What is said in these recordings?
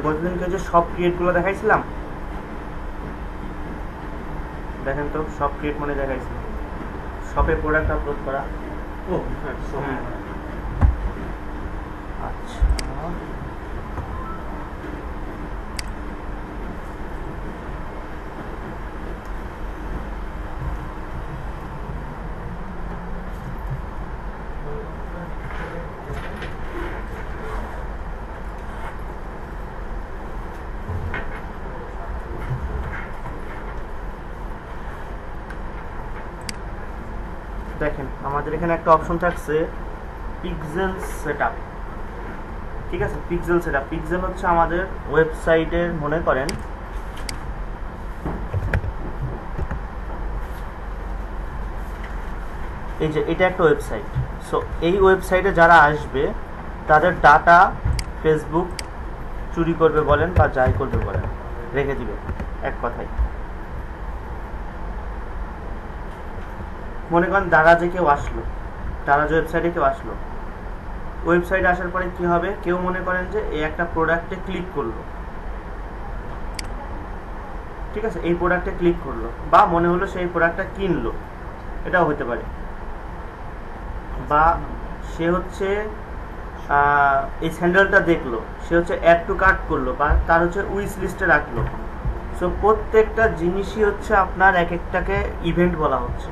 গতদিনকে যে সব ক্রিয়েটগুলো দেখাইছিলাম, দেখেন তো সব ক্রিয়েট মানে দেখাইছিলাম, শপে প্রোডাক্ট আপলোড করা। ও হ্যাঁ, আচ্ছা, দেখেন আমাদের এখানে একটা অপশন থাকছে পিক্সেল সেটআপ। ঠিক আছে, পিক্সেল সেটআপ। পিক্সেল হচ্ছে আমাদের ওয়েবসাইটের, মনে করেন এই যে এটা একটা ওয়েবসাইট। সো এই ওয়েবসাইটে যারা আসবে তাদের ডাটা ফেসবুক চুরি করবে বলেন বা যাই করবে বলেন, রেখে দিবে এক কথায়। মনে করেন দারাজে কেউ আসলো, দারাজ ওয়েবসাইটে কেউ আসলো, ওয়েবসাইটে আসার পরে কি হবে, কেউ মনে করেন যে এই একটা প্রোডাক্টে ক্লিক করলো, ঠিক আছে, এই প্রোডাক্টে ক্লিক করলো বা মনে হলো সেই প্রোডাক্টটা কিনলো, এটাও হতে পারে। বা সে হচ্ছে এই স্যান্ডেলটা দেখলো, সে হচ্ছে অ্যাড টু কার্ট করলো বা তার হচ্ছে উইশ লিস্টে রাখলো। সো প্রত্যেকটা জিনিসই হচ্ছে আপনার এক একটাকে ইভেন্ট বলা হচ্ছে।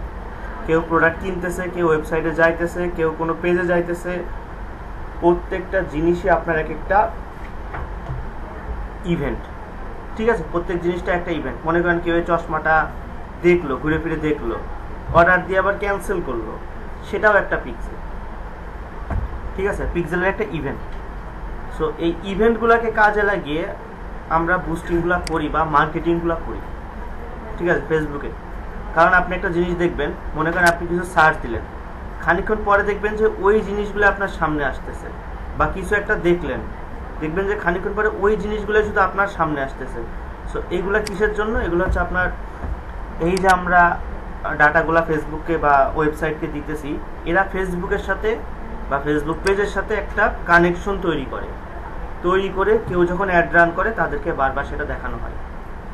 কেউ প্রোডাক্ট কিনতেছে, কেউ ওয়েবসাইটে যাইতেছে, কেউ কোনো পেজে যাইতেছে, প্রত্যেকটা জিনিসই আপনার এক একটা ইভেন্ট। ঠিক আছে, প্রত্যেক জিনিসটা একটা ইভেন্ট। মনে করেন কেউ চশমাটা দেখলো, ঘুরে ফিরে দেখলো, অর্ডার দিয়ে আবার ক্যান্সেল করলো, সেটাও একটা পিক্সেল। ঠিক আছে, পিক্সেলের একটা ইভেন্ট। সো এই ইভেন্টগুলোকে কাজে লাগিয়ে আমরা বুস্টিংগুলো করি বা মার্কেটিংগুলো করি। ঠিক আছে, ফেসবুকে। কারণ আপনি একটা জিনিস দেখবেন, মনে করেন আপনি কিছু সার্চ দিলেন, খানিকক্ষণ পরে দেখবেন যে ওই জিনিসগুলো আপনার সামনে আসতেছে, বা কিছু একটা দেখলেন, দেখবেন যে খানিকক্ষণ পরে ওই জিনিসগুলো শুধু আপনার সামনে আসতেছে। সো এইগুলা কিসের জন্য? এগুলো হচ্ছে আপনার এই যে আমরা ডাটাগুলা ফেসবুককে বা ওয়েবসাইটকে দিতেছি, এরা ফেসবুকের সাথে বা ফেসবুক পেজের সাথে একটা কানেকশন তৈরি করে কেউ যখন অ্যাড রান করে তাদেরকে বারবার সেটা দেখানো হয়।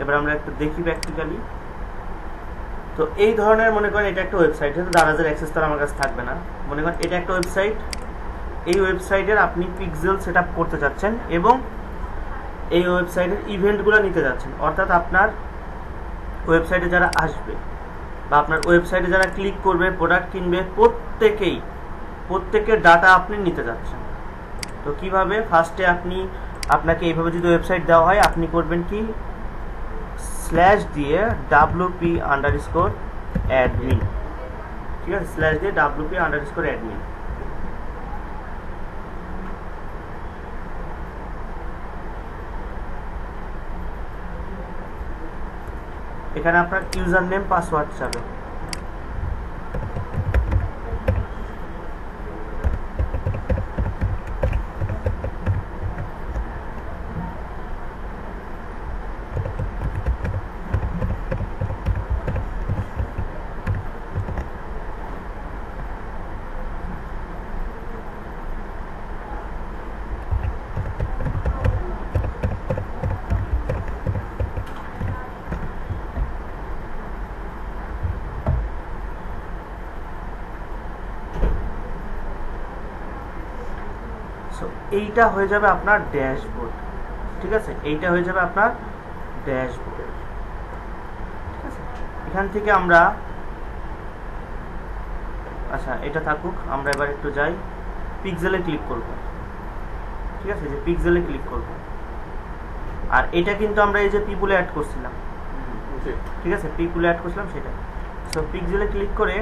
এবার আমরা একটু দেখি প্র্যাকটিক্যালি। তো এই ধরনের, মনে করেন এটা একটা ওয়েবসাইট, যেহেতু দারাজের অ্যাক্সেস তো আমার কাছে থাকবে না, মনে করেন এটা একটা ওয়েবসাইট, এই ওয়েবসাইটের আপনি পিক্সেল সেট আপ করতে চাচ্ছেন এবং এই ওয়েবসাইটের ইভেন্টগুলো নিতে যাচ্ছেন। অর্থাৎ আপনার ওয়েবসাইটে যারা আসবে বা আপনার ওয়েবসাইটে যারা ক্লিক করবে, প্রোডাক্ট কিনবে, প্রত্যেকের ডাটা আপনি নিতে যাচ্ছেন। তো কিভাবে? ফার্স্টে আপনাকে এইভাবে যদি ওয়েবসাইট দেওয়া হয়, আপনি করবেন কি, স্ল্যাশ দিয়ে wp_admin, ঠিক আছে, স্ল্যাশ দিয়ে wp_admin। এখানে আপনার ইউজার নেম পাসওয়ার্ড চাবে। এইটা হয়ে যাবে আপনার ড্যাশবোর্ড। ঠিক আছে, এইটা হয়ে যাবে আপনার ড্যাশবোর্ড। ঠিক আছে, এখান থেকে আমরা, আচ্ছা এটা থাকুক, আমরা এবার একটু যাই, পিক্সেলে ক্লিক করব। ঠিক আছে, যে পিক্সেলে ক্লিক করব, আর এটা কিন্তু আমরা এই যে পিপুলে অ্যাড করছিলাম, ঠিক আছে, পিপুলে অ্যাড করছিলাম সেটা। সো পিক্সেলে ক্লিক করে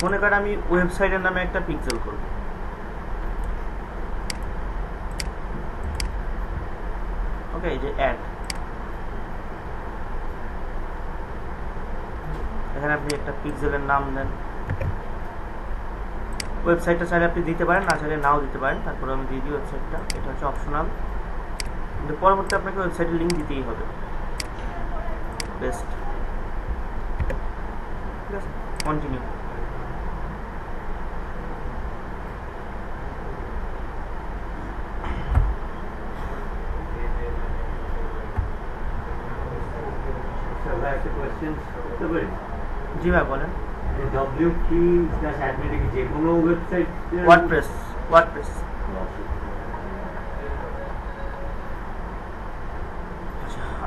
মনে করেন আমি ওয়েবসাইটের নামে একটা পিক্সেল করব। ওকে, এই যে অ্যাড, এখানে আপনি একটা পিক্সেলের নাম দেন। ওয়েবসাইটটা চাইলে আপনি দিতে পারেন, না চাইলে নাও দিতে পারেন, তারপরে আমি দিয়ে দিই ওয়েবসাইটটা। এটা হচ্ছে অপশনাল, কিন্তু পরবর্তী আপনাকে ওয়েবসাইটের লিঙ্ক দিতেই হবে। বেস্ট, ঠিক আছে, কন্টিনিউ। একটা কোশ্চেন করতে পারি? জি ভাই বলেন। wp/admin কি যে কোনো ওয়েবসাইট? ওয়ার্ডপ্রেস।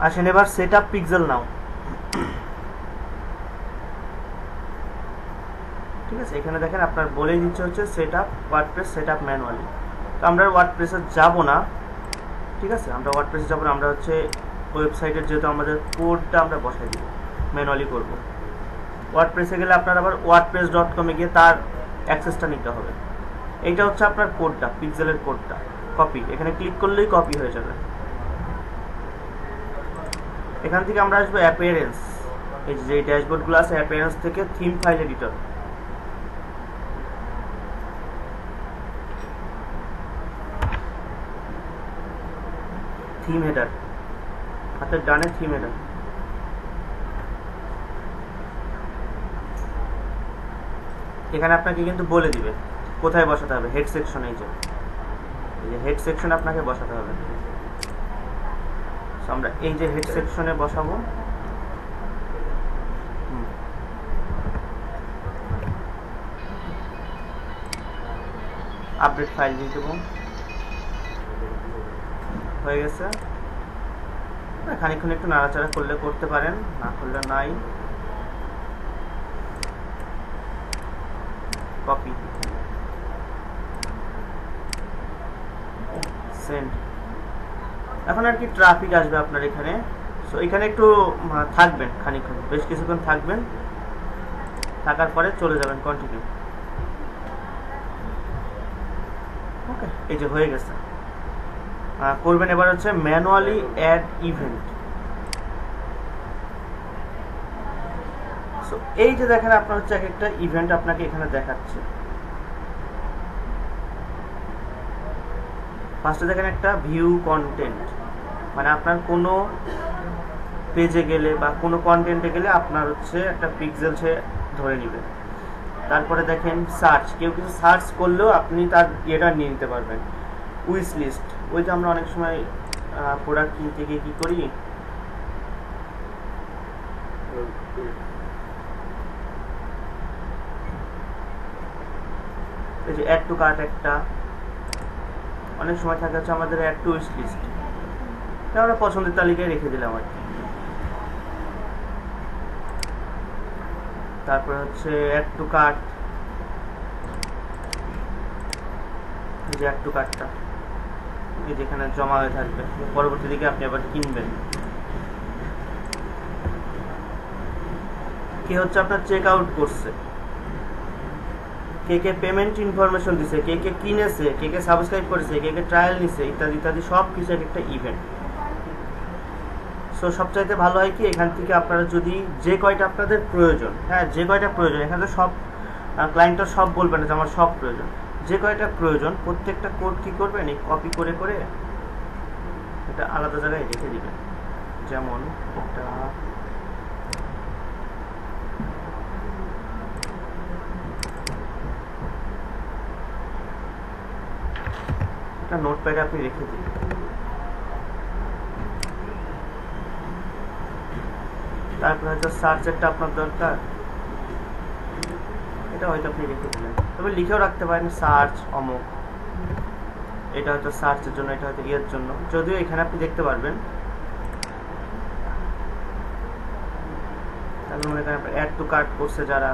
আসেন এবার সেটআপ পিক্সেল নাও। ঠিক আছে, এখানে দেখেন আপনার বলেই দিচ্ছে হচ্ছে সেটআপ ওয়ার্ডপ্রেস সেটআপ ম্যানুয়ালি। তো আমরা ওয়ার্ডপ্রেসে যাব না, ঠিক আছে, আমরা ওয়ার্ডপ্রেসে যাব না, আমরা হচ্ছে ওয়েবসাইটের যেহেতু আমাদের কোডটা আমরা বসাই দিব, ম্যানুয়ালি করব। ওয়ার্ডপ্রেসে গেলে আপনার আবার wordpress.com এ গিয়ে তার অ্যাক্সেসটা নিতে হবে। এইটা হচ্ছে আপনার কোডটা, পিক্সেলের কোডটা কপি, এখানে ক্লিক করলেই কপি হয়ে যাবে। এখান থেকে আমরা আসবো অ্যাপিয়ারেন্স, এই যে ড্যাশবোর্ডগুলো আছে অ্যাপিয়ারেন্স থেকে theme file editor, theme header, হাতের ডানে থিম হেডার। এখানে আপনাকে কিন্তু বলে দিবে কোথায় বসাতে হবে, হেড সেকশনে, এই যে হেড সেকশনে আপনাকে বসাতে হবে। আমরা এই যে হেড সেকশনে বসাবো, আপডেট ফাইল দিয়ে দেবো, হয়ে গেছে। খানিকক্ষণ একটু নাড়াচাড়া করলে করতে পারেন, না করলে নাই। Copy, send. এখন আর কি ট্রাফিক আসবে আপনার এখানে, সো এখানে একটু থাকবেন খানিকক্ষণ, বেশ কিছুক্ষণ থাকবেন, থাকার পরে চলে যাবেন কন্টিনিউ। ওকে, এই যে হয়ে গেছে। করবেন এবার হচ্ছে ম্যানুয়ালি অ্যাড ইভেন্ট। সো এই যে দেখেন আপনার হচ্ছে এক একটা ইভেন্ট আপনাকে এখানে দেখাচ্ছে। ফার্স্টে দেখেন একটা ভিউ কন্টেন্ট, মানে আপনার কোনো পেজে গেলে বা কোনো কন্টেন্টে গেলে আপনার হচ্ছে একটা পিক্সেল সে ধরে নেবে। তারপরে দেখেন সার্চ, কেউ কিছু সার্চ করলেও আপনি তার ইয়েটা নিয়ে নিতে পারবেন। উইশ লিস্ট, ওই যে আমরা অনেক সময় প্রোডাক্ট কিনতে গিয়ে কী করি, এই যে অ্যাড টু কার্ট একটা, অনেক সময় থাকে হচ্ছে আমাদের অ্যাড টু উইশ লিস্ট, আমরা পছন্দের তালিকায় রেখে দিলাম আর কি। তারপরে হচ্ছে অ্যাড টু কার্ট, এই যে অ্যাড টু কার্টটা এই যেখানে জমা হয়ে থাকবে, পরবর্তী দিকে আপনি আবার কিনবেন। কে হচ্ছে আপনার চেক আউট করছে, কে কে পেমেন্ট ইনফরমেশন দিছে, কে কে কিনেছে, কে কে সাবস্ক্রাইব করেছে, কে কে ট্রায়াল নিছে, ইত্যাদি ইত্যাদি সব কিছু একটা ইভেন্ট। সো সবচাইতে ভালো হয় কি, এখান থেকে আপনারা যদি যে কয়টা আপনাদের প্রয়োজন, হ্যাঁ যে কয়টা প্রয়োজন, এখানে সব ক্লায়েন্টরা সব বলবেন যে আমার সব প্রয়োজন, যে কয়টা প্রয়োজন প্রত্যেকটা কোড কি করবেন, এই কপি করে করে এটা আলাদা জায়গায় রেখে দিবেন। যেমন এটা নোটপ্যাডে আপনি রেখে দিন। তারপরে হয়তো সার্চেরটা আপনার দরকার, এটা হয়তো আপনি রেখে দিলেন, তবে লিখেও রাখতে পারেন সার্চ অমুক, এটা হয়তো সার্চের জন্য, এটা হয়তো ইয়ের জন্য, যদিও এখানে আপনি দেখতে পারবেন। তাহলে মনে করেন অ্যাড টু কার্ট করছে যারা,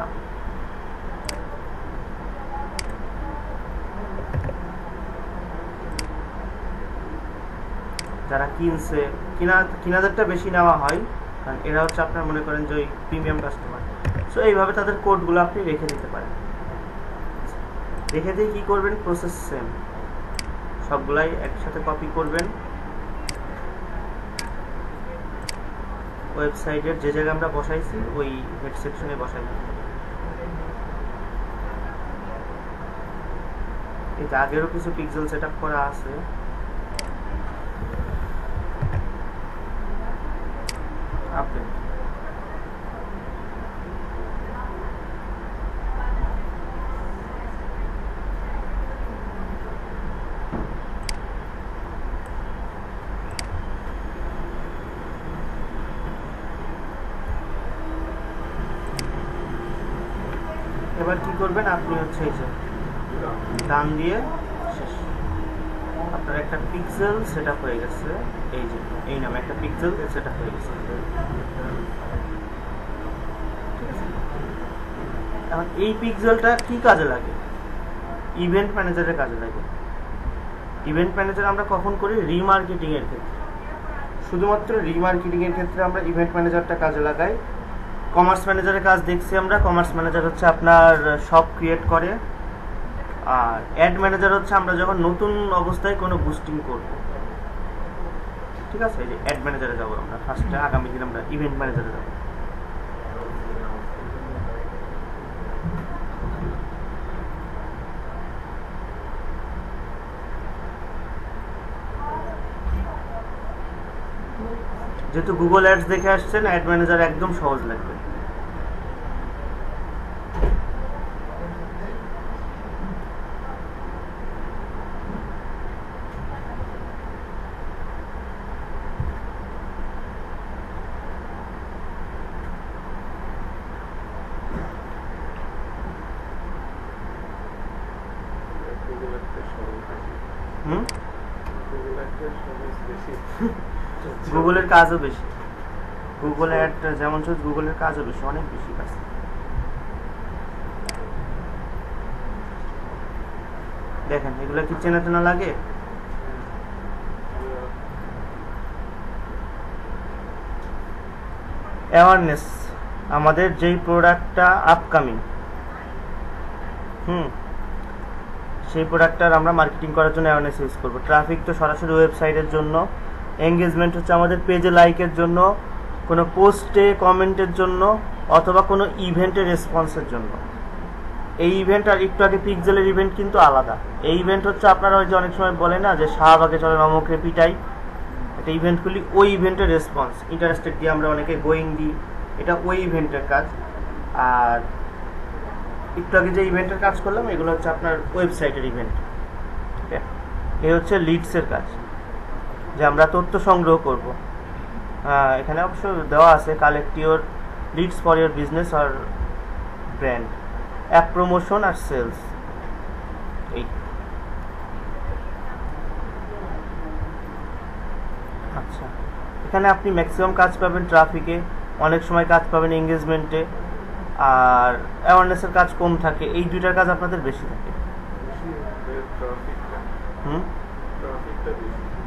যারা কিনছে, কিনাদেরটা বেশি নেওয়া হয়, কারণ এরা হচ্ছে আপনার মনে করেন যে ওই প্রিমিয়াম কাস্টমার। সো এইভাবে তাদের কোডগুলো আপনি রেখে দিতে পারেন। রেখে দিয়ে কী করবেন, প্রসেস সেম, সবগুলাই একসাথে কপি করবেন, ওয়েবসাইটের যে জায়গায় আমরা বসাইছি ওই হেড সেকশনে বসাই। এটা আগেরও কিছু পিক্সেল সেট আপ করা আছে, আপনি এবার কি করবেন, আপনি হচ্ছে এই যে ডান দিয়ে শেষ, আপনার একটা পিক্সেল সেট আপ হয়ে গেছে। এই যে এই নামে একটা পিক্সেল সেট আপ হয়ে গেছে। এখন এই পিক্সেলটা কি কাজে লাগে? ইভেন্ট ম্যানেজারের কাজে লাগে। ইভেন্ট ম্যানেজার আমরা কখন করি? রিমার্কেটিং এর ক্ষেত্রে, শুধুমাত্র রিমার্কেটিং এর ক্ষেত্রে আমরা ইভেন্ট ম্যানেজারটা কাজে লাগাই। কমার্স ম্যানেজারের কাজ দেখছি আমরা। কমার্স ম্যানেজার হচ্ছে আপনার শপ ক্রিয়েট করে, আর অ্যাড ম্যানেজার হচ্ছে আমরা যখন নতুন অবস্থায় কোনো বুস্টিং করব। ঠিক আছে, এই যে অ্যাড ম্যানেজারে যাবো আমরা ফার্স্টে, আগামী দিন আমরা ইভেন্ট ম্যানেজারে যাবো। যেহেতু গুগল অ্যাডস দেখে আসছেন, অ্যাড ম্যানেজার একদম সহজ লাগবে। গুগলের কাজও বেশি, গুগল অ্যাড যেমন সহজ, গুগলের কাজও বেশি, অনেক বেশি কাজ। দেখেন এগুলো কি চেনা চেনা লাগে? অ্যাওয়ারনেস, আমাদের যেই প্রোডাক্টটা আপকামিং, সেই প্রোডাক্টটার আমরা মার্কেটিং করার জন্য অ্যাওয়ারনেস ইউজ করবো। ট্রাফিক তো সরাসরি ওয়েবসাইটের জন্য, এঙ্গেজমেন্ট হচ্ছে আমাদের পেজে লাইকের জন্য, কোনো পোস্টে কমেন্টের জন্য, অথবা কোনো ইভেন্টের রেসপন্সের জন্য। এই ইভেন্ট আর একটু আগে পিক্সেলের ইভেন্ট কিন্তু আলাদা। এই ইভেন্ট হচ্ছে আপনারা ওই যে অনেক সময় বলে না যে শাহবাগে চলে নমকে পিটাই, এটা ইভেন্টগুলি ওই ইভেন্টের রেসপন্স, ইন্টারেস্টেড দিয়ে আমরা অনেকে গোয়িং দিই, এটা ওই ইভেন্টের কাজ। আর একটু আগে যে ইভেন্টের কাজ করলাম এগুলো হচ্ছে আপনার ওয়েবসাইটের ইভেন্ট। এই হচ্ছে লিডসের কাজ, যে আমরা তথ্য সংগ্রহ করব। এখানে অবশ্য দেওয়া আছে collect your leads for your business আর ব্র্যান্ড, অ্যাপ প্রমোশন আর সেলস। এই আচ্ছা, এখানে আপনি ম্যাক্সিমাম কাজ পাবেন ট্রাফিকে, অনেক সময় কাজ পাবেন এঙ্গেজমেন্টে, আর অ্যাওয়ারনেসের কাজ কম থাকে। এই দুইটার কাজ আপনাদের বেশি থাকে।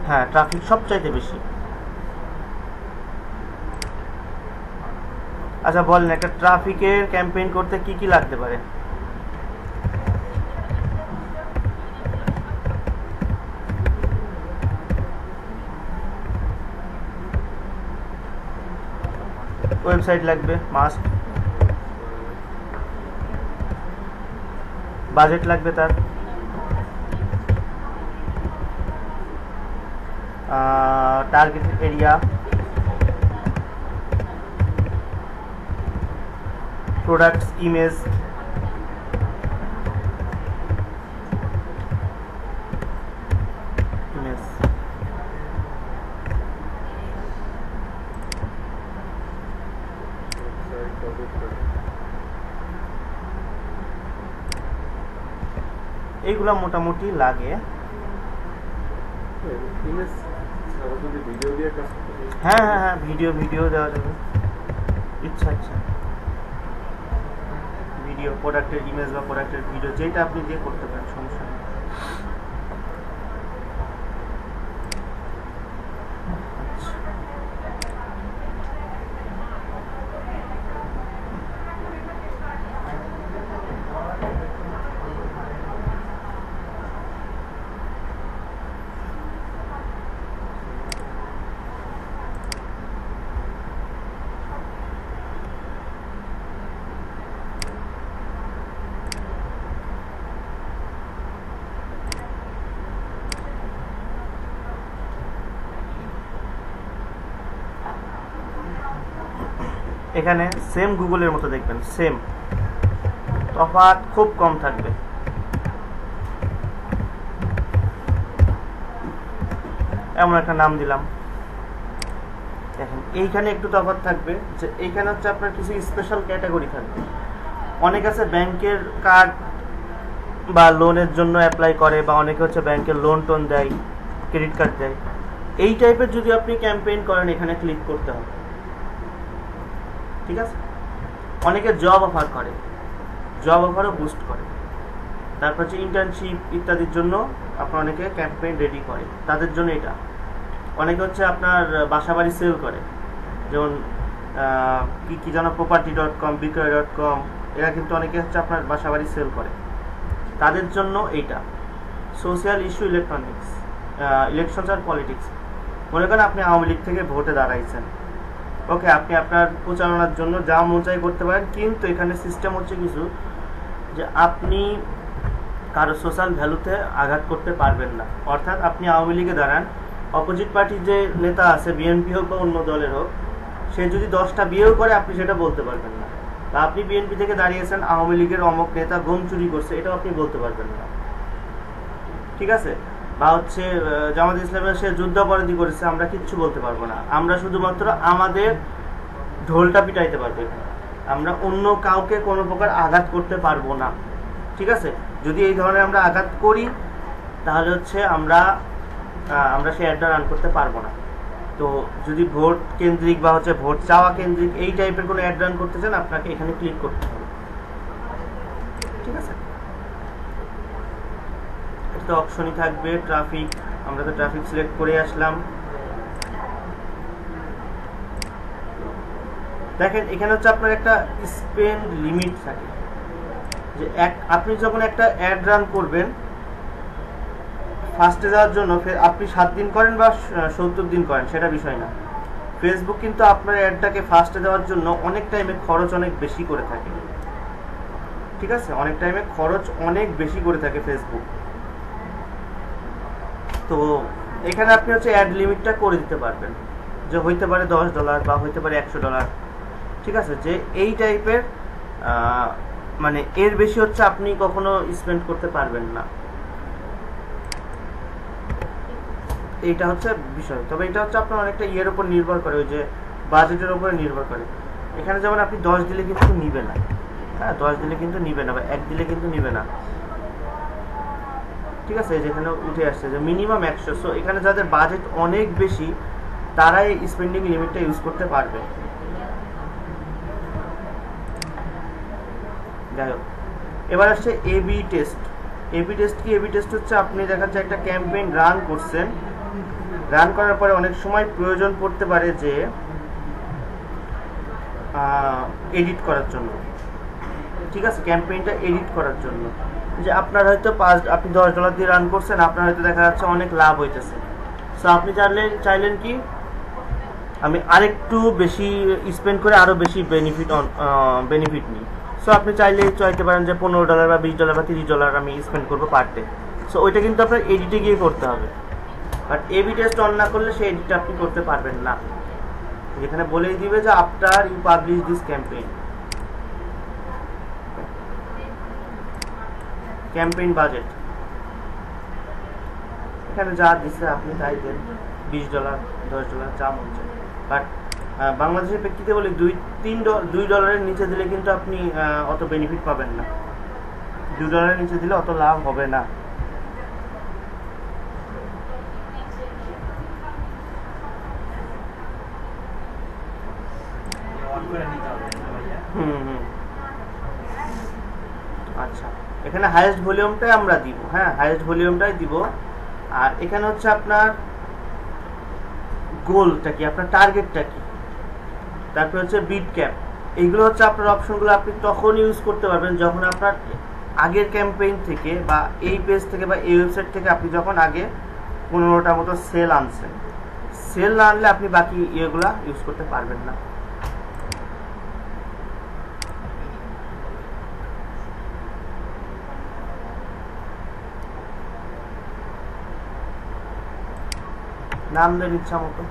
হ্যাঁ, ট্রাফিক সবচাইতে বেশি। আচ্ছা বলেন, একটা ট্রাফিকের ক্যাম্পেইন করতে কি কি লাগতে পারে? ওয়েবসাইট লাগবে মাস্ট, বাজেট লাগবে তার, টার্গেট এরিয়া, প্রোডাক্টস ইমেজ, এইগুলা মোটামুটি লাগে। হ্যাঁ হ্যাঁ হ্যাঁ, ভিডিও দেওয়া যাবে, ইচ্ছা ভিডিও, প্রোডাক্টের ইমেজ বা প্রোডাক্টের ভিডিও, যেটা আপনি দিয়ে করতে পারেন, সমস্যা নেই। এখানে সেম গুগলের মতো দেখবেন, সেম, তফাৎ খুব কম থাকবে। এমন একটা নাম দিলাম, দেখেন এইখানে একটু তফাৎ থাকবে, যে এইখানে হচ্ছে আপনার কিছু স্পেশাল ক্যাটাগরি থাকবে। অনেক আছে ব্যাংকের কার্ড বা লোনের জন্য অ্যাপ্লাই করে, বা অনেকে হচ্ছে ব্যাংকের লোন টোন দেয়, ক্রেডিট কার্ড দেয়। এই টাইপের যদি আপনি ক্যাম্পেইন করেন এখানে ক্লিক করতে হবে, ঠিক আছে। অনেকে জব অফার করে, জব অফারও বুস্ট করে। তারপর হচ্ছে ইন্টার্নশিপ ইত্যাদির জন্য আপনার অনেকে ক্যাম্পেইন রেডি করে, তাদের জন্য এটা। অনেকে হচ্ছে আপনার বাসাবাড়ি সেল করে, যেমন কি যেন property.com, বিক্রয়.com, এরা কিন্তু অনেকে হচ্ছে আপনার বাসাবাড়ি সেল করে, তাদের জন্য এইটা। সোশ্যাল ইস্যু, ইলেকট্রনিক্স, ইলেকশনস আর পলিটিক্স। মনে করেন আপনি আওয়ামী লীগ থেকে ভোটে দাঁড়াইছেন, ওকে, আপনি আপনার প্রচারণার জন্য যা মন চাই করতে পারেন, কিন্তু এখানে সিস্টেম হচ্ছে কিছু যে আপনি কারো সোশ্যাল ভ্যালুতে আঘাত করতে পারবেন না। অর্থাৎ আপনি আওয়ামী লীগে দাঁড়ান, অপোজিট পার্টির যে নেতা আছে, বিএনপি হোক বা অন্য দলের হোক, সে যদি 10টা বিয়েও করে আপনি সেটা বলতে পারবেন না। বা আপনি বিএনপি থেকে দাঁড়িয়েছেন, আওয়ামী লীগের অমুক নেতা গম চুরি করছে, এটাও আপনি বলতে পারবেন না, ঠিক আছে। বা হচ্ছে জামাত ইসলামের সে যুদ্ধাপরাধী করেছে, আমরা কিচ্ছু বলতে পারবো না। আমরা শুধুমাত্র আমাদের ঢোলটা পিটাইতে পারবো, আমরা অন্য কাউকে কোনো প্রকার আঘাত করতে পারবো না, ঠিক আছে। যদি এই ধরনের আমরা আঘাত করি তাহলে হচ্ছে আমরা সেই অ্যাডটা রান করতে পারবো না। তো যদি ভোট কেন্দ্রিক বা হচ্ছে ভোট চাওয়া কেন্দ্রিক এই টাইপের কোনো অ্যাড রান করতে চান, আপনাকে এখানে ক্লিক করতে হবে, ঠিক আছে। এটা তো অপশনই থাকবে। ট্রাফিক, আমরা তো ট্রাফিক সিলেক্ট করে আসলাম। দেখেন এখানে হচ্ছে আপনার একটা স্পেন্ড লিমিট থাকে, যে আপনি যখন একটা অ্যাড রান করবেন ফার্স্টে যাওয়ার জন্য, আপনি 7 দিন করেন বা 70 দিন করেন সেটা বিষয় না। ফেসবুক কিন্তু আপনার অ্যাডটাকে ফার্স্টে দেওয়ার জন্য অনেক টাইমে খরচ অনেক বেশি করে থাকে, ঠিক আছে। অনেক টাইমে খরচ অনেক বেশি করে থাকে ফেসবুক। তো এখানে আপনি হচ্ছে অ্যাড লিমিটটা করে দিতে পারবেন, যে হইতে পারে $10 বা হইতে পারে $100, ঠিক আছে। যে এই টাইপের মানে এর বেশি হচ্ছে আপনি কখনো স্পেন্ড করতে পারবেন না, এইটা হচ্ছে বিষয়। তবে এটা হচ্ছে আপনার অনেকটা ইয়ের উপর নির্ভর করে, ওই যে বাজেটের উপরে নির্ভর করে। এখানে যেমন আপনি 10 দিলে কিন্তু নিবে না, হ্যাঁ 10 দিলে কিন্তু নিবে না, বা 1 দিলে কিন্তু নিবে না, ঠিক আছে। যেখানে উঠে আসছে যে মিনিমাম 100। সো এখানে যাদের বাজেট অনেক বেশি তারাই স্পেন্ডিং লিমিটটা ইউজ করতে পারবে। যাই হোক, এবার আসছে এবি টেস্ট। এবি টেস্ট কি? এবি টেস্ট হচ্ছে আপনি দেখা যাচ্ছে একটা ক্যাম্পেইন রান করছেন, রান করার পরে অনেক সময় প্রয়োজন পড়তে পারে যে এডিট করার জন্য, ঠিক আছে, ক্যাম্পেইনটা এডিট করার জন্য। যে আপনার হয়তো আপনি $10 দিয়ে রান করছেন, আপনার হয়তো দেখা যাচ্ছে অনেক লাভ হইতেছে। সো আপনি চাইলেন কি আমি আরেকটু বেশি স্পেন্ড করে আরো বেশি বেনিফিট নিই। সো আপনি চাইতে পারেন যে $15 বা $20 বা $30 আমি স্পেন্ড করবো পার ডে। সো ওইটা কিন্তু আপনার এডিটে গিয়ে করতে হবে। বাট এবি টেস্ট অন না করলে সেই এডিটটা আপনি করতে পারবেন না। যেখানে বলেই দিবে যে after you publish this campaign budget, এখানে যা দিচ্ছে আপনি তাই দেন, $20, $10 যা মন চায়। বাট বাংলাদেশের প্রেক্ষিতে বলি $2 নিচে দিলে কিন্তু আপনি অত বেনিফিট পাবেন না, $2 নিচে দিলে অত লাভ হবে না। আচ্ছা, এখানে হাইয়েস্ট ভলিউমটাই আমরা দিব, হ্যাঁ হাইয়েস্ট ভলিউমটাই দিব। আর এখানে হচ্ছে আপনার গোলটা কি, আপনার টার্গেটটা কি, তারপর হচ্ছে বিট ক্যাপ। এইগুলো হচ্ছে আপনার অপশনগুলো আপনি তখন ইউজ করতে পারবেন যখন আপনার আগের ক্যাম্পেইন থেকে বা এই পেজ থেকে বা এই ওয়েবসাইট থেকে আপনি যখন আগে 15টা মতো সেল আনছেন। সেল না আনলে আপনি বাকি ইয়েগুলা ইউজ করতে পারবেন না। নাম দেন ইচ্ছা মতো।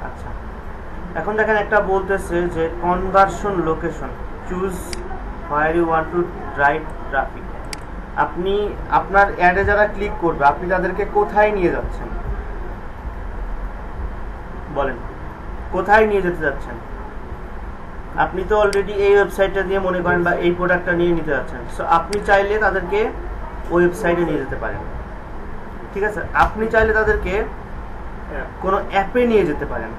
আচ্ছা, এখন দেখেন একটা বলতেছে যে conversion location, choose where you want to drive traffic. আপনি আপনার অ্যাডে যারা ক্লিক করবে আপনি তাদেরকে কোথায় নিয়ে যাচ্ছেন, বলেন কোথায় নিয়ে যেতে যাচ্ছেন? আপনি তো অলরেডি এই ওয়েবসাইটটা দিয়ে মনে করেন বা এই প্রোডাক্টটা নিয়ে নিতে যাচ্ছেন, সো আপনি চাইলে তাদেরকে ওয়েবসাইটে নিয়ে যেতে পারেন, ঠিক আছে? আপনি চাইলে তাদেরকে কোনো অ্যাপে নিয়ে যেতে পারেন,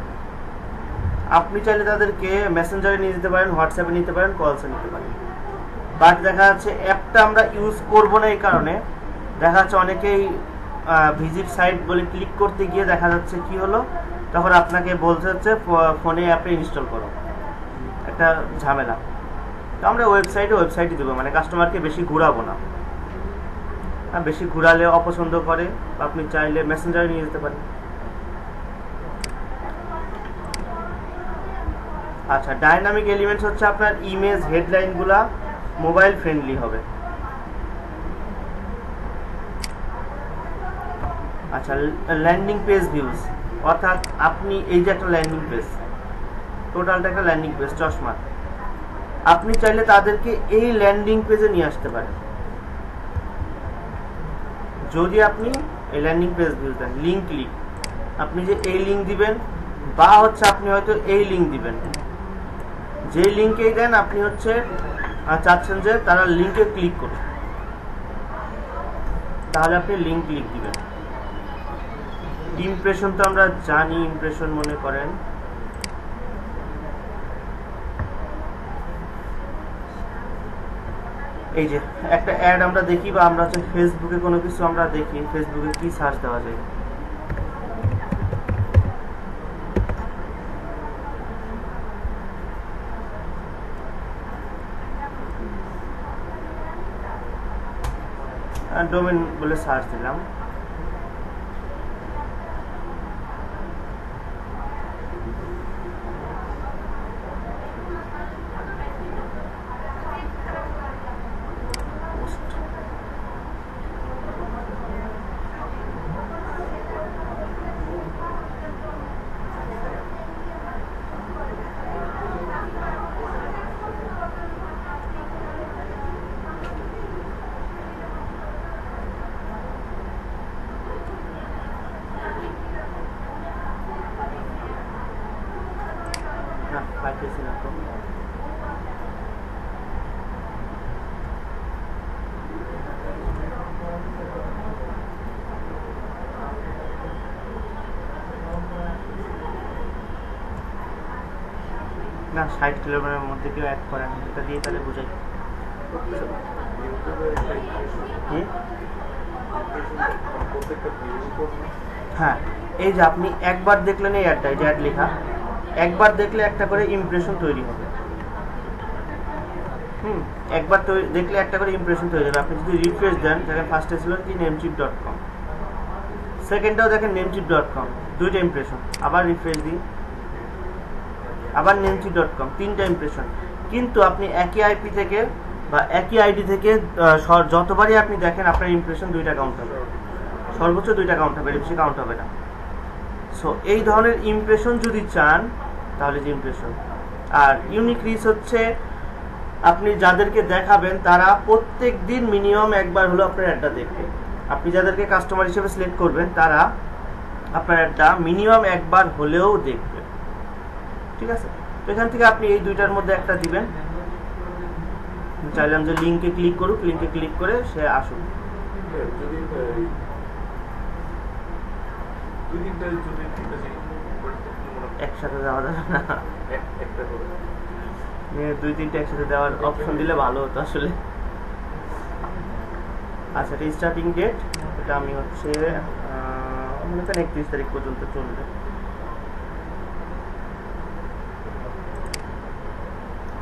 আপনি চাইলে তাদেরকে মেসেঞ্জারে নিয়ে যেতে পারেন, হোয়াটসঅ্যাপে নিতে পারেন, কলসে নিতে পারেন। বাট দেখা যাচ্ছে অ্যাপটা আমরা ইউজ করব না, এই কারণে দেখা যাচ্ছে অনেকেই ভিজিট সাইট বলে ক্লিক করতে গিয়ে দেখা যাচ্ছে কি হলো, তখন আপনাকে বলতে হচ্ছে ফোনে অ্যাপে ইনস্টল করো, একটা ঝামেলা। তো আমরা ওয়েবসাইটে দেবো, মানে কাস্টমারকে বেশি ঘুরাবো না। বেশি ঘুরালে অপছন্দ করে, আপনি চাইলে মেসেঞ্জারে নিয়ে যেতে পারেন। আচ্ছা, ডাইনামিক এলিমেন্টস হচ্ছে আপনার ইমেজ হেডলাইনগুলা মোবাইল ফ্রেন্ডলি হবে। আচ্ছা, ল্যান্ডিং পেজ ভিউজ, অর্থাৎ আপনি এই যে একটা ল্যান্ডিং পেজ, টোটালটা একটা ল্যান্ডিং পেজ চশমা, আপনি চাইলে তাদেরকে এই ল্যান্ডিং পেজে নিয়ে আসতে পারেন যদি আপনি এই ল্যান্ডিং পেজ ভিউজ দেন। লিঙ্ক ক্লিক, আপনি যে এই লিঙ্ক দিবেন বা হচ্ছে আপনি হয়তো এই লিঙ্ক দিবেন, যে লিঙ্কেই দেন আপনি হচ্ছে চাচ্ছেন যে তারা লিঙ্কে ক্লিক করুন, তাহলে আপনি লিঙ্ক ক্লিক দিবেন। ইমপ্রেশন তো আমরা জানি, ইমপ্রেশন মনে করেন এই যে একটা অ্যাড আমরা দেখি, বা আমরা হচ্ছে ফেসবুকে কোনো কিছু আমরা দেখি, ফেসবুকে কি সার্চ দেওয়া যায়, ডোমেন বলে সার্চ দিলাম, পাইতেছি না তো। না, 60 কিলোমিটারের মধ্যে কেউ অ্যাড করেন, এটা দিয়ে তাহলে বুঝাই। হ্যাঁ, এই যে আপনি একবার দেখলেন এই অ্যাডটা, এই যে অ্যাড লেখা, একবার দেখলে একটা করে ইমপ্রেশন তৈরি হবে। একবার দেখলে একটা করে ইমপ্রেশন তৈরি হবে। আপনি যদি রিফ্রেশ দেন, দেখেন ফার্স্টে ছিল কি namecheap.com, সেকেন্ডটাও দেখেন namecheap.com, দুইটা ইমপ্রেশন। আবার রিফ্রেশ দিই, আবার namecheap.com, তিনটা ইমপ্রেশন। কিন্তু আপনি একই আইপি থেকে বা একই আইডি থেকে যতবারই আপনি দেখেন আপনার ইমপ্রেশন 2টা কাউন্ট হবে, সর্বোচ্চ 2টা কাউন্ট হবে, এর বেশি কাউন্ট হবে না। সো এই ধরনের ইমপ্রেশন যদি চান তাহলে যে ইমপ্রেশন। আর ইউনিক রিচ হচ্ছে আপনি যাদেরকে দেখাবেন তারা প্রত্যেক দিন মিনিমাম একবার হলো আপনার অ্যাডটা দেখবে। আপনি যাদেরকে কাস্টমার হিসেবে সিলেক্ট করবেন তারা আপনার অ্যাডটা মিনিমাম একবার হলেও দেখবে, ঠিক আছে? তো এখান থেকে আপনি এই দুইটার মধ্যে একটা দিবেন। চাইলাম যে লিঙ্কে ক্লিক করুক, লিঙ্কে ক্লিক করে সে আসুক। একসাথে দেওয়া যাবে না, 2-3টা একসাথে দেওয়ার অপশন দিলে ভালো হতো আসলে। আচ্ছা, এটা স্টার্টিং ডেট, এটা আমি হচ্ছে 31 তারিখ পর্যন্ত চলবে।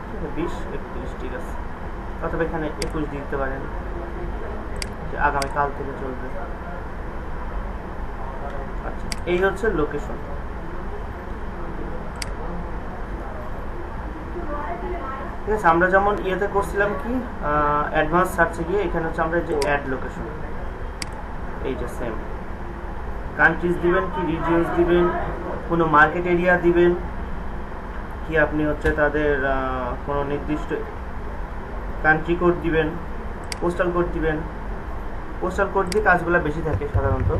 ঠিক আছে, 20-31, ঠিক আছে। অথবা এখানে 21 দিতে পারেন, আগামীকাল থেকে চলবে। আচ্ছা, এই হচ্ছে লোকেশন। ঠিক আছে, আমরা যেমন ইয়েতে করছিলাম কি অ্যাডভান্স সার্চে গিয়ে, এখানে হচ্ছে আমরা যে অ্যাড লোকেশন, এই যে সেম কান্ট্রিজ দিবেন কি রিজিয়ন্স দিবেন, কোনো মার্কেট এরিয়া দিবেন কি, আপনি হচ্ছে তাদের কোনো নির্দিষ্ট কান্ট্রি কোড দিবেন, পোস্টাল কোড দিবেন। পোস্টাল কোড দিয়ে কাজগুলো বেশি থাকে সাধারণত।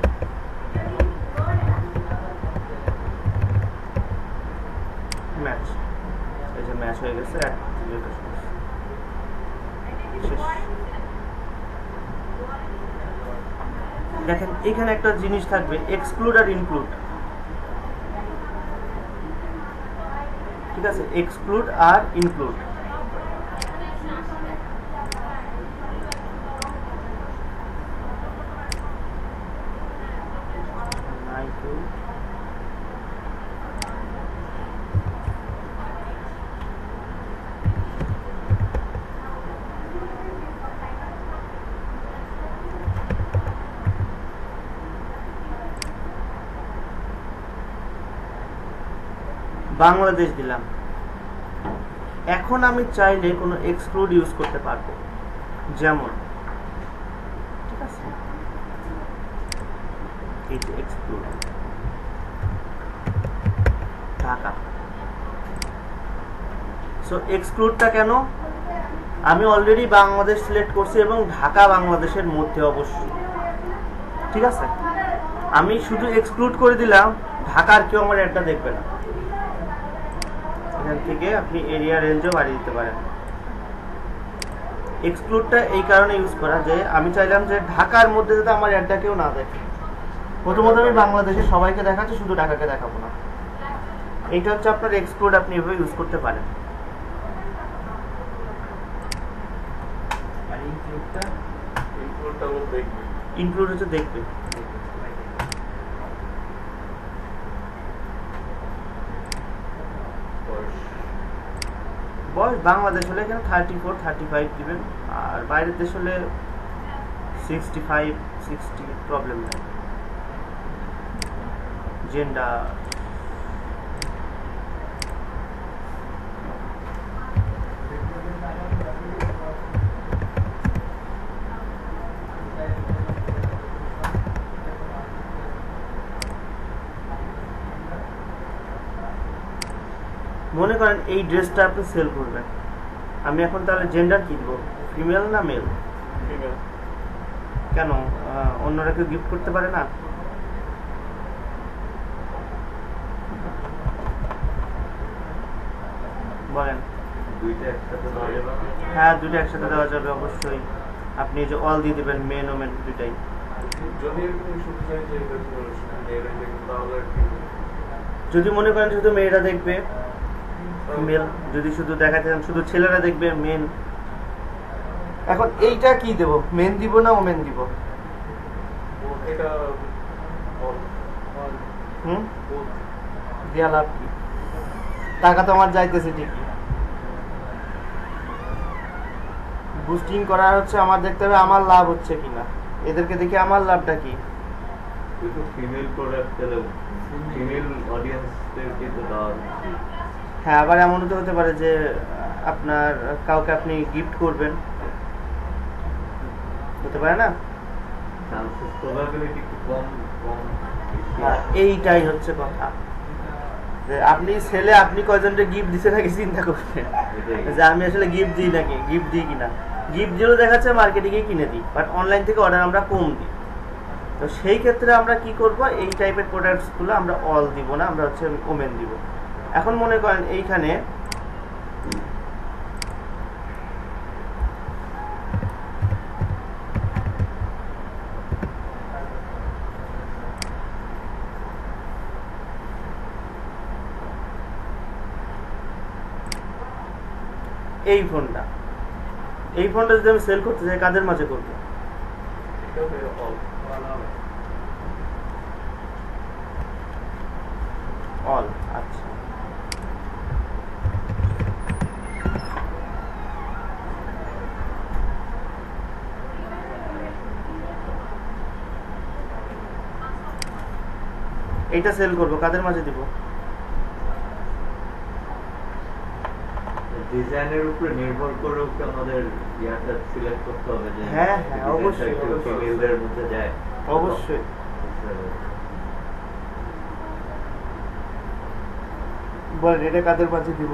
ম্যাচ, এই যে ম্যাচ হয়ে গেছে, দেখেন এখানে একটা জিনিস থাকবে এক্সক্লুড আর ইনক্লুড, ঠিক আছে, এক্সক্লুড আর ইনক্লুড। বাংলাদেশ দিলাম। এখন আমি চাইলে কোনো এক্সক্লুড ইউজ করতে পারবো, যেমন ঠিক আছে এই যে এক্সক্লুড ঢাকা। সো এক্সক্লুডটা কেন, আমি অলরেডি বাংলাদেশ সিলেক্ট করছি এবং ঢাকা বাংলাদেশের মধ্যে অবশ্যই, ঠিক আছে। আমি শুধু এক্সক্লুড করে দিলাম, ঢাকার কেউ আমার অ্যাডটা দেখবে না। এখান থেকে আপনি এরিয়া রেঞ্জও বাড়িয়ে দিতে পারেন। এক্সক্লুডটা এই কারণে ইউজ করা যে আমি চাইলাম যে ঢাকার মধ্যে যাতে আমার অ্যাডটা কেউ না দেখে। প্রথমত আমি বাংলাদেশের সবাইকে দেখাচ্ছি, শুধু ঢাকাকে দেখাবো না। এইটা হচ্ছে আপনার এক্সক্লুড, আপনি এভাবে ইউজ করতে পারেন। ইনক্লুড হচ্ছে দেখবে। বয়স বাংলাদেশ হলে এখানে 34, 35 দিবেন, আর বাইরের দেশ হলে 65, 60, প্রবলেম নেই। জেন্ডার মনে করেন এই ড্রেসটা আপনি সেল করবেন, আমি এখন তাহলে জেন্ডার কি দেবো, ফিমেল না মেল? কেন, অন্যরা কেউ গিফট করতে পারে না? বলেন। হ্যাঁ, দুইটা একসাথে দেওয়া যাবে অবশ্যই। আপনি যে অল দিয়ে দেবেন, মেন ও মেন দুইটাই। যদি মনে করেন শুধু মেয়েরা দেখবে মেল, যদি শুধু দেখাতে চান শুধু ছেলেরা দেখবে মেন। এখন এইটা কি দেব, মেন দিব না ওমেন দিব? দিয়া লাভ কি, টাকা তো আমার যাইতেছে ঠিকই। বুস্টিং করা হচ্ছে, আমার দেখতে হবে আমার লাভ হচ্ছে কিনা, এদেরকে দেখে আমার লাভটা কি। ফিমেল প্রোডাক্ট দিলে ফিমেল অডিয়েন্সদেরকে তো দেওয়া উচিত। হ্যাঁ, আবার এমনও তো হতে পারে যে আপনার কাউকে আপনি গিফট করবেন, হতে পারে না? এইটাই হচ্ছে কথা, যে আপনি ছেলে আপনি কয়জনকে গিফট দিতে নাকি চিন্তা করবেন যে আমি আসলে গিফট দিই নাকি, গিফট দিই কিনা। গিফট যেগুলো দেখাচ্ছে মার্কেটিংয়ে কিনে দিই, বাট অনলাইন থেকে অর্ডার আমরা কম দিই। তো সেই ক্ষেত্রে আমরা কি করব, এই টাইপের প্রোডাক্টসগুলো আমরা অল দিব না, আমরা হচ্ছে ওমেন দিব। এখন মনে করেন এইখানে এই ফোনটা যদি আমি সেল করতে চাই, কাদের মাঝে করব? অল। আচ্ছা, এইটা সেল করব, কাদের মাঝে দিব? ডিজাইনের উপরে নির্ভর করে আমাদের ইয়াটা সিলেক্ট করতে হবে যে হ্যাঁ হ্যাঁ অবশ্যই ফিমেলদের মধ্যে যায়, অবশ্যই। বল এটা কাদের মাঝে দিব?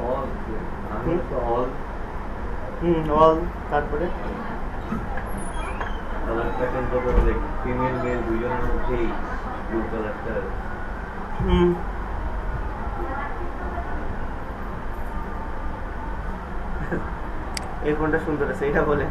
অল, অল, তারপরে কালার প্যাটার্ন তো লাইক ফিমেল মেল দুজনের মধ্যেই ব্লু কালারটা এই ফোনটা সুন্দর আছে, এটা বলে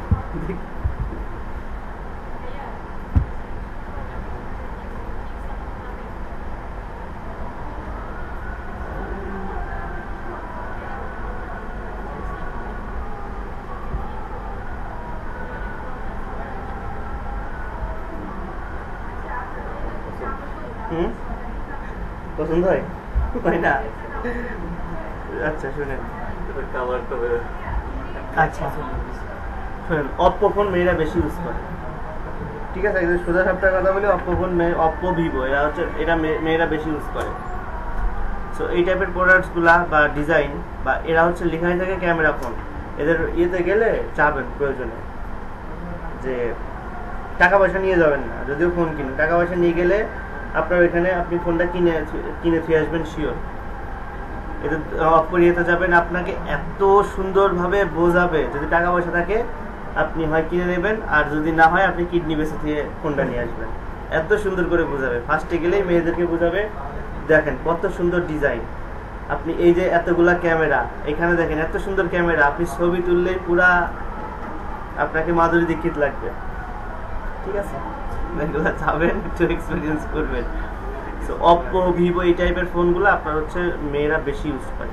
পছন্দ হয় না? আচ্ছা শুনেন, কালারটা আচ্ছা শুনেন, অপ্পো ফোন মেয়েরা বেশি ইউজ করে, ঠিক আছে? একদম সোজা সাপটার কথা বলি, অপ্পো ফোন অপ্পো ভিভো এরা হচ্ছে, এটা মেয়েরা বেশি ইউজ করে। সো এই টাইপের প্রোডাক্টসগুলা বা ডিজাইন বা এরা হচ্ছে লেখাই থাকে ক্যামেরা ফোন, এদের ইয়েতে গেলে চাবেন প্রয়োজনে যে টাকা পয়সা নিয়ে যাবেন না, যদিও ফোন কিনুন, টাকা পয়সা নিয়ে গেলে আপনার ওইখানে আপনি ফোনটা কিনে ফিরে আসবেন শিওর। এতে অফ করিয়েতে যাবেন, আপনাকে এত সুন্দরভাবে বোঝাবে, যদি টাকা পয়সা থাকে আপনি হয় কিনে নেবেন, আর যদি না হয় আপনি কিডনি বেঁচে দিয়ে ফোনটা নিয়ে আসবেন। এত সুন্দর করে বোঝাবে, ফার্স্টে গেলেই মেয়েদেরকে বোঝাবে, দেখেন কত সুন্দর ডিজাইন, আপনি এই যে এতগুলা ক্যামেরা, এখানে দেখেন এত সুন্দর ক্যামেরা, আপনি ছবি তুললেই পুরা আপনাকে মাধুরী দীক্ষিত লাগবে, ঠিক আছে? এগুলো যাবেন, একটু এক্সপিরিয়েন্স করবেন। সো অপ্পো ভিভো এই টাইপের ফোনগুলো আপনার হচ্ছে মেয়েরা বেশি ইউজ করে।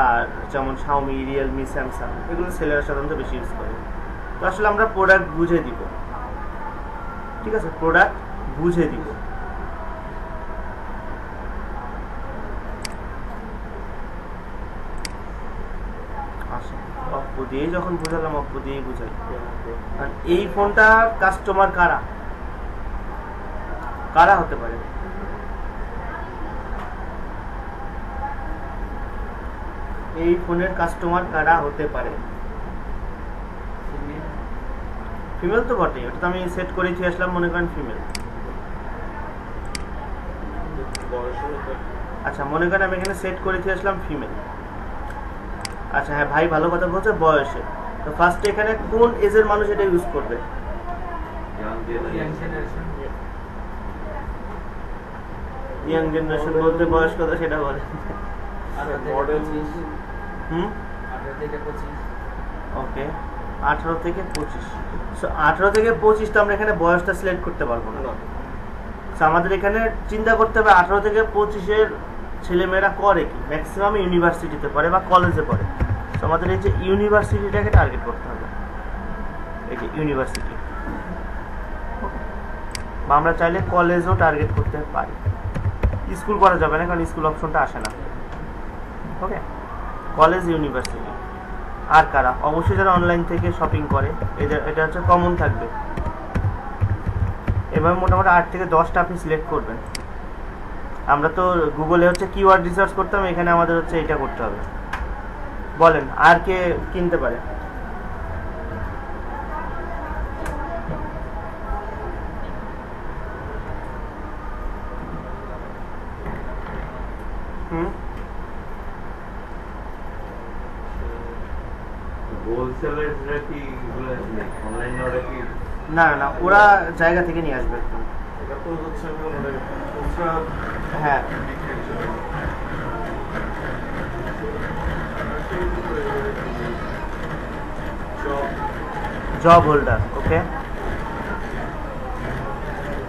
আর যেমন শাওমি, রিয়েলমি, স্যামসাং এগুলো ছেলেরা সাধারণত বেশি ইউজ করে। তো আসলে আমরা প্রোডাক্ট বুঝে দিব, ঠিক আছে? প্রোডাক্ট বুঝে দিব। অপ্পো দিয়ে যখন বুঝালাম, অপ্পো দিয়েই বুঝাই। আর এই ফোনটা কাস্টমার কারা কারা হতে পারে? এই ফোনের কাস্টমার কারা হতে পারে? ফিমেল তো বটে, ওটা তো আমি সেট করেছি আসলাম, মনে করেন ফিমেল। আচ্ছা মনে করেন আমি এখানে সেট করেছি আসলাম ফিমেল। আচ্ছা হ্যাঁ ভাই ভালো কথা বলছে, বয়সে। তো ফার্স্টে এখানে কোন এজের মানুষ এটা ইউজ করবে? ইয়াং জেনারেশন বলতে বয়স কত সেটা বলে? ওকে 18 থেকে 25। সো 18 থেকে 25 তো আমরা এখানে বয়সটা সিলেক্ট করতে পারবো না। সো আমাদের এখানে চিন্তা করতে হবে 18 থেকে 25-এর ছেলেমেয়েরা করে কি, ম্যাক্সিমাম ইউনিভার্সিটিতে পড়ে বা কলেজে পড়ে। তো আমাদের এই যে ইউনিভার্সিটিটাকে টার্গেট করতে হবে, এই যে ইউনিভার্সিটি, বা আমরা চাইলে কলেজও টার্গেট করতে পারি। স্কুল করা যাবে না, কারণ স্কুল অপশনটা আসে না। ওকে, কলেজ, ইউনিভার্সিটি। আর কারা? অবশ্যই যারা অনলাইন থেকে শপিং করে, এটা হচ্ছে কমন থাকবে। এভাবে মোটামুটি 8 থেকে 10টা আপনি সিলেক্ট করবেন। আমরা তো গুগলে হচ্ছে কিওয়ার্ড রিসার্চ করতাম, এখানে আমাদের হচ্ছে এটা করতে হবে। বলেন আর কে কিনতে পারে? না না, ওরা জায়গা থেকে নিয়ে আসবে। হ্যাঁ জব হোল্ডার, ওকে,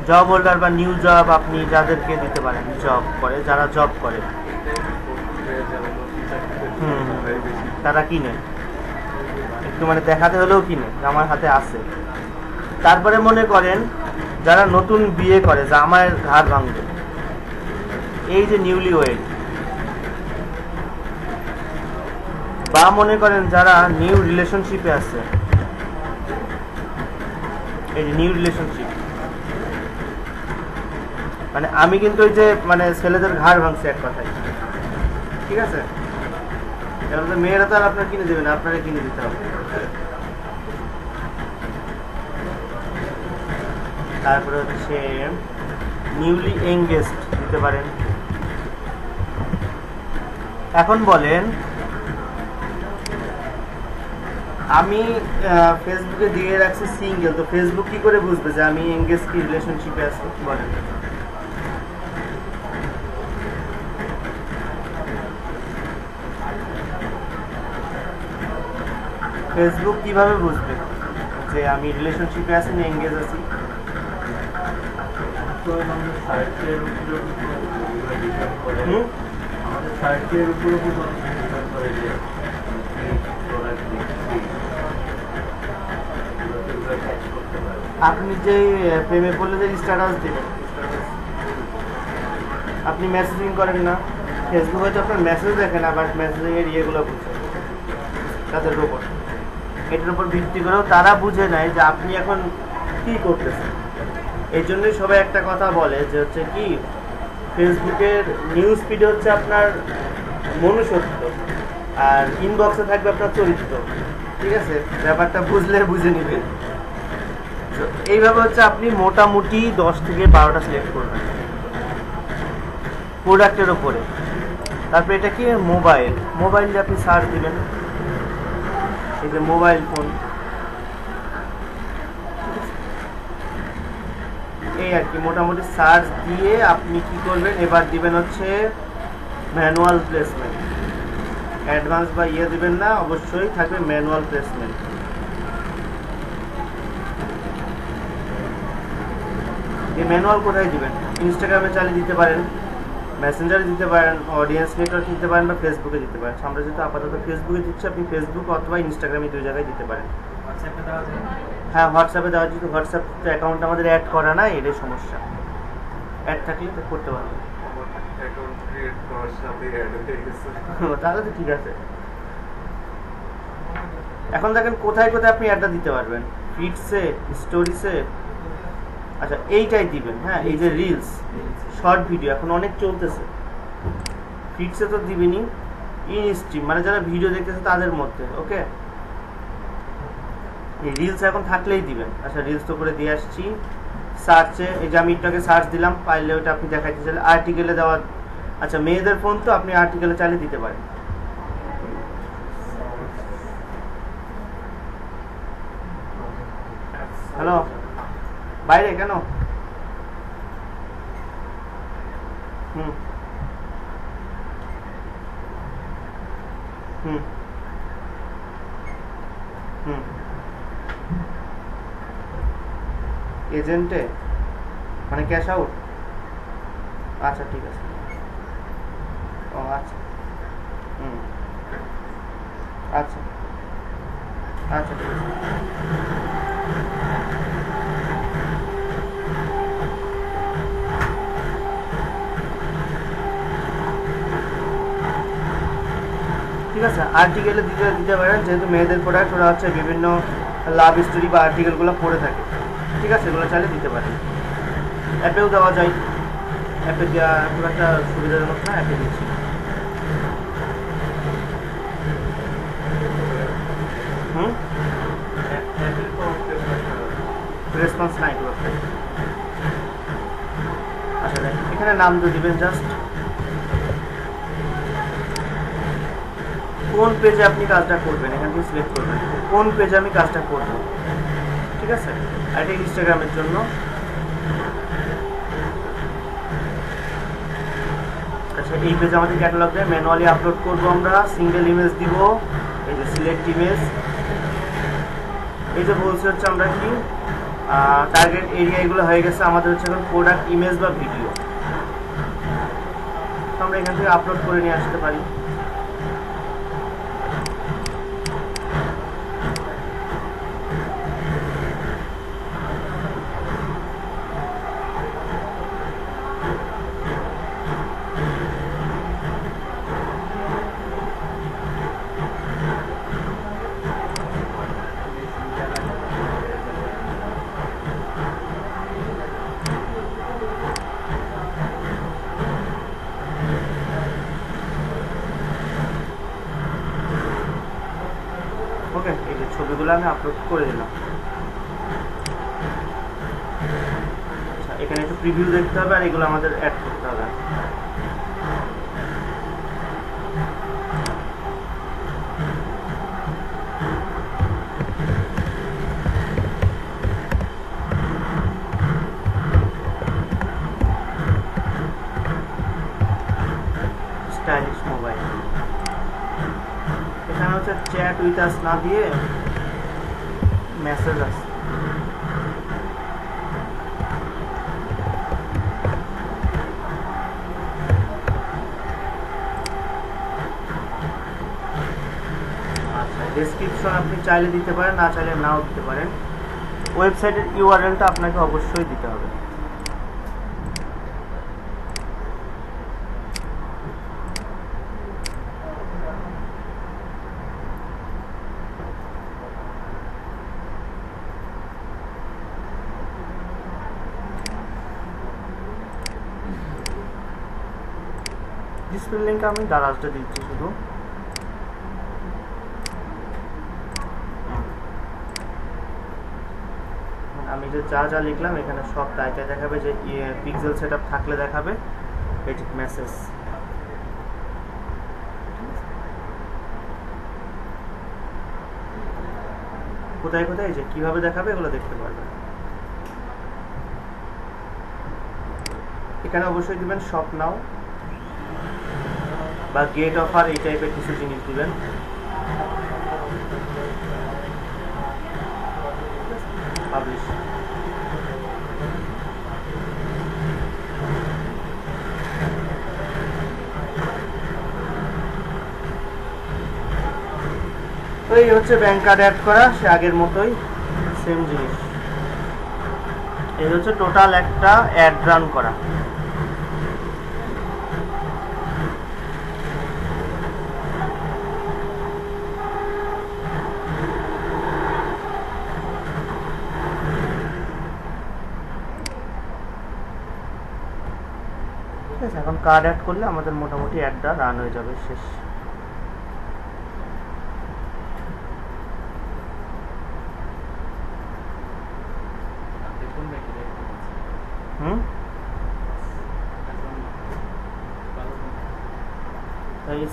জব হোল্ডার বা নিউ জব আপনি যাদেরকে দিতে পারেন, জব করে, যারা জব করে তারা কিনে, একটু মানে দেখাতে হলেও কিনে আমার হাতে আছে। তারপরে মনে করেন যারা নতুন বিয়ে করে, জামাইয়ের ঘাড় ভাঙবে, এই যে নিউলি ওয়েড, বা মনে করেন যারা নিউ রিলেশনশিপে আছে, এই যে নিউ রিলেশনশিপ, মানে আমি কিন্তু ওই যে মানে ছেলেদের ঘাড় ভাঙছে এক কথায়, ঠিক আছে? এবার তো মেয়েরা তো আর আপনার কিনে দেবে না, আপনারা কিনে দিতে হবে। তারপরে হচ্ছে নিউলি এঙ্গেজড দিতে পারেন। এখন বলেন আমি ফেসবুকে দিয়ে রাখছি সিঙ্গেল, তো ফেসবুক কি করে বুঝবে যে আমি এঙ্গেজ কি রিলেশনশিপে আছি বলেন? ফেসবুক কিভাবে বুঝবে যে আমি রিলেশনশিপে আছি না এঙ্গেজ আছি? তো আমাদের সাইটের উপরে ডিপেন্ড করে, আমাদের সাইটের উপরে ডিপেন্ড করে যে প্রোডাক্ট দেখছি ক্যাচ করতে পারে। আপনি যে প্রেমে পড়লে যে স্ট্যাটাস দেবেন, আপনি মেসেজিং করেন না, ফেসবুক হয়তো আপনার মেসেজ দেখে না, বাট মেসেজিংয়ের ইয়েগুলো বুঝে তাদের উপর, এটার উপর ভিত্তি করেও তারা বুঝে নেয় যে আপনি এখন কি করতেছেন। এই জন্যই সবাই একটা কথা বলে যে হচ্ছে কি, ফেসবুকের নিউজ ফিডে হচ্ছে আপনার মনুষ্যত্ব, আর ইনবক্সে থাকবে আপনার চরিত্র। ঠিক আছে, ব্যাপারটা বুঝলে বুঝে নেবেন। এইভাবে হচ্ছে আপনি মোটামুটি 10 থেকে 12টা সিলেক্ট করবেন প্রোডাক্টের ওপরে। তারপরে এটা কি, মোবাইলে আপনি সার্চ দিবেন, এই যে মোবাইল ফোন, এই আর কি মোটামুটি সার্চ দিয়ে আপনি কি করবেন, এবার দিবেন হচ্ছে ম্যানুয়াল প্লেসমেন্ট। অ্যাডভান্স বা ইয়ে দিবেন না, অবশ্যই থাকবে ম্যানুয়াল প্লেসমেন্ট। এই ম্যানুয়াল কোথায় দিবেন? ইনস্টাগ্রামে চালিয়ে দিতে পারেন, মেসেঞ্জারে দিতে পারেন, অডিয়েন্স নেটওয়ার্ক দিতে পারেন, বা ফেসবুকে দিতে পারেন। আমরা যেহেতু আপাতত ফেসবুকে দিচ্ছি, আপনি ফেসবুক অথবা ইনস্টাগ্রামে 2 জায়গায় দিতে পারেন। হ্যাঁ, হোয়াটসঅ্যাপে দেওয়া যেহেতু হোয়াটসঅ্যাপ অ্যাকাউন্ট আমাদের অ্যাড করা না, এটাই সমস্যা। অ্যাড থাকলে তো করতে পারবেন। তাহলে তো ঠিক আছে। এখন দেখেন কোথায় কোথায় আপনি অ্যাডটা দিতে পারবেন, ফিডসে, স্টোরিসে। আচ্ছা, এইটাই দিবেন। হ্যাঁ, এই যে রিলস, শর্ট ভিডিও এখন অনেক চলতেছে, ফিডসে তো দিবেনই, ইন স্ট্রিম মানে যারা ভিডিও দেখতেছে তাদের মধ্যে। ওকে, এই রিলস এখন থাকলেই দিবেন। আচ্ছা, রিলস তো করে দিয়ে আসছি। সার্চে এই যে আমি এটাকে সার্চ দিলাম, পাইলে ওটা আপনি দেখাইতে চাইলে আর্টিকেলে দেওয়া। আচ্ছা, মেয়েদের ফোন তো আপনি আর্টিকেলে চালিয়ে দিতে পারেন। হ্যালো, বাইরে কেন? হুম হুম হুম এজেন্টে মানে ক্যাশ আউট? আচ্ছা, ঠিক আছে। ও আচ্ছা, হুম, আচ্ছা আচ্ছা, ঠিক আছে। ঠিক আছে, আর্টিকেলে দিতে পারেন, যেহেতু মেয়েদের প্রোডাক্ট, ওরা হচ্ছে বিভিন্ন লাভ স্টোরি বা আর্টিকেলগুলো পড়ে থাকে। ঠিক আছে, এগুলো চাইলে দিতে পারেন। অ্যাপেও দেওয়া যায়, অ্যাপে দেওয়া খুব একটা সুবিধাজনক না, অ্যাপে দিচ্ছি। হুম, রেসপন্স নাই খুব একটা। আচ্ছা, এখানে নাম তো দিবেন জাস্ট, কোন পেজে আপনি কাজটা করবেন এখান থেকে সিলেক্ট করবেন, কোন পেজে আমি কাজটা করব। ঠিক আছে, আর এটা ইনস্টাগ্রামের জন্য। আচ্ছা, এই পেজে আমাদের ক্যাটালগ দেয়, ম্যানুয়ালি আপলোড করব আমরা, সিঙ্গেল ইমেজ দিব, এই যে সিলেক্ট ইমেজ। এই যে বলছি হচ্ছে আমরা কি টার্গেট এরিয়া, এগুলো হয়ে গেছে আমাদের হচ্ছে এখন প্রোডাক্ট ইমেজ বা ভিডিও। আমরা এখান থেকে আপলোড করে নিয়ে আসতে পারি। ওকে, এই যে ছবিগুলো আমি আপলোড করে দিলাম। আচ্ছা, এখানে একটু প্রিভিউ দেখতে হবে, আর এগুলো আমাদের অ্যাড করতে হবে। চ্যাট উইথ আস না দিয়ে মেসেজ আসে। আচ্ছা, ডেসক্রিপশন আপনি চাইলে দিতে পারেন, না চাইলে নাও দিতে পারেন। ওয়েবসাইটের ইউআরএলটা আপনাকে অবশ্যই দিতে হবে। ডিসপ্লে লিংক আমি দারাজটা দিচ্ছি শুধু। আমি যে যা যা লিখলাম এখানে সব তাই তাই দেখাবে, যে পিক্সেল সেটআপ থাকলে দেখাবে এডিট মেসেজ। কোথায় কোথায় যে কিভাবে দেখাবে এগুলো দেখতে পারবেন। এখানে অবশ্যই দিবেন শপ নাও বা গেট অফার, এই টাইপের কিছু জিনিস দিবেন। পাবলিশ। তো এই হচ্ছে ব্যাংক কার্ড অ্যাড করা, সে আগের মতোই সেম জিনিস। এই হচ্ছে টোটাল একটা অ্যাড রান করা। ঠিক আছে, এখন কার্ড অ্যাড করলে আমাদের মোটামুটি অ্যাডটা রান হয়ে যাবে, শেষ।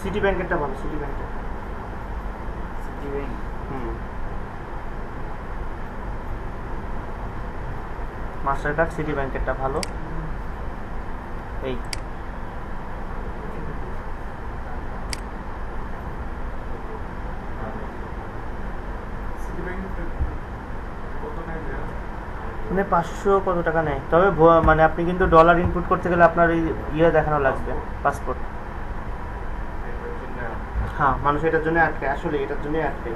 সিটি ব্যাংকেরটা ভালো, সিটি ব্যাংকের। মাস্টার কার্ড সিটি ব্যাংকেরটা ভালো। এই মানে 500 কত টাকা নেয়, তবে মানে আপনি কিন্তু ডলার ইনপুট করতে গেলে আপনার ওই ইয়ে দেখানো লাগবে, পাসপোর্ট। হ্যাঁ, মানুষ এটার জন্য আটকে, আসলে এটার জন্য আটকে।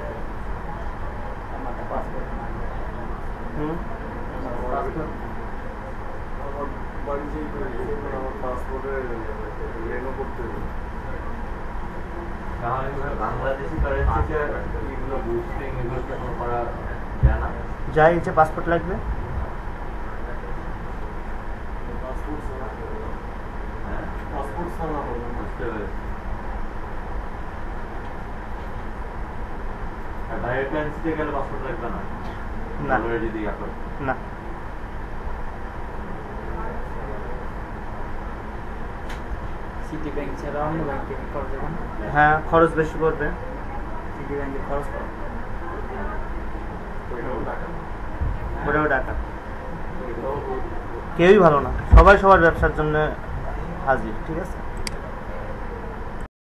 যাই যে পাসপোর্ট লাগবে, না সিটি ব্যাংক ছাড়া অন্য ব্যাংকে খরচ হবে না? হ্যাঁ, খরচ বেশি পড়বে। সিটি ব্যাংকে খরচ কম। ওটাও টাকা, কেউই ভালো না, সবাই সবার ব্যবসার জন্য হাজির। ঠিক আছে।